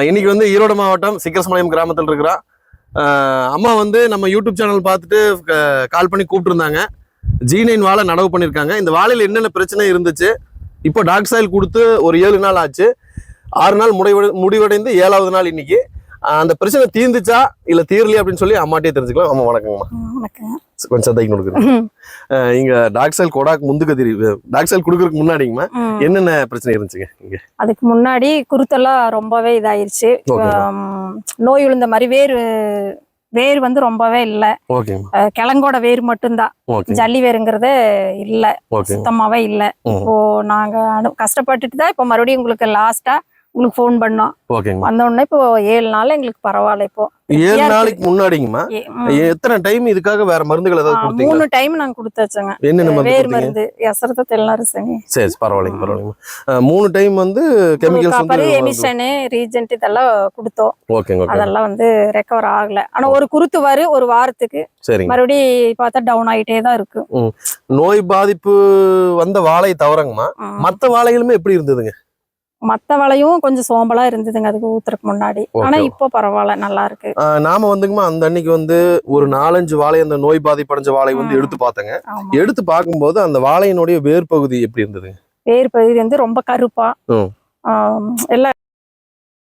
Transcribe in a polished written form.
இன்னைக்கு வந்து ஈரோடு மாவட்டம் சிக்கரசமலையம் கிராமத்தில் இருக்கிறா அம்மா வந்து நம்ம யூடியூப் சேனல் பார்த்துட்டு கால் பண்ணி கூப்பிட்டுருந்தாங்க. G9 வாழை நடவு பண்ணியிருக்காங்க. இந்த வாழையில் என்னென்ன பிரச்சனை இருந்துச்சு, இப்போ டாக் சாயில் கொடுத்து ஒரு 7 நாள் ஆச்சு. 6 நாள் முடிவடைந்து 7வது நாள் இன்னைக்கு. அந்த பிரச்சனை தீர்ந்துச்சா இல்ல தீரலையா அப்படின்னு சொல்லி அம்மாட்டே தெரிஞ்சுக்கலாம். அம்மா வணக்கங்கம்மா. கொஞ்சம் சந்தைக்கு கொடுக்குறேன். இங்க டாக் சாயில் கொடாக்கு முந்துக்க தெரியும். டாக் சாயில் கொடுக்கறதுக்கு முன்னாடிங்கம்மா என்னென்ன பிரச்சனை இருந்துச்சுங்க? இங்க அதுக்கு முன்னாடி குருத்தெல்லாம் ரொம்பவே இதாயிருச்சு. நோய் விழுந்த மாதிரி வேர் வந்து ரொம்பவே இல்ல. கிழங்கோட வேர் மட்டும்தான், ஜல்லி வேருங்கிறதே இல்ல, சுத்தமாவே இல்ல. இப்போ நாங்க கஷ்டப்பட்டுட்டு தான் இப்போ மறுபடியும் உங்களுக்கு லாஸ்டா உங்களுக்கு போன் பண்ணோம். வந்த உடனே இப்போ 7 நாள் எங்களுக்கு பரவாயில்ல. இப்போ 7 நாளைக்கு முன்னாடிங்கம்மா எத்தனை டைம் இதுக்காக வேற மருந்துகள் ஏதாவது கொடுத்தீங்க? 3 டைம் நாங்க கொடுத்தாச்சுங்க. என்னென்ன வேர் மருந்து எசரத்த தெல்லரசங்க. சரி, பரவாயில்லைங்க பரவாயில்லைங்க. 3 டைம் வந்து கெமிக்கல்ஸ் வந்து எமிஷன் ரீஜென்ட் இதெல்லாம் கொடுத்தோம். ஓகேங்க. அதெல்லாம் வந்து ரெக்கவர் ஆகல. ஆனா ஒரு குருத்து ஒரு வாரத்துக்கு மறுபடியும் பார்த்தா டவுன் ஆயிட்டே தான் இருக்கு. நோய் பாதிப்பு வந்த வாழை தவறங்கம்மா மத்த வாழைகளுமே எப்படி இருந்ததுங்க? மத்த வாழையும் கொஞ்சம் சோம்பலா இருந்ததுங்க அதுக்கு ஊத்துறதுக்கு முன்னாடி. ஆனா இப்போ பரவாயில்ல, நல்லா இருக்கு. நாம வந்துங்கம்மா அந்த அன்னைக்கு வந்து ஒரு 4-5 வாழை அந்த நோய் பாதிப்படைஞ்ச வாழை வந்து எடுத்து பார்த்தங்க. எடுத்து பார்க்கும்போது அந்த வாழையினுடைய வேர் பகுதி எப்படி இருந்தது? வேர் பகுதி வந்து ரொம்ப கருப்பா எல்லாம்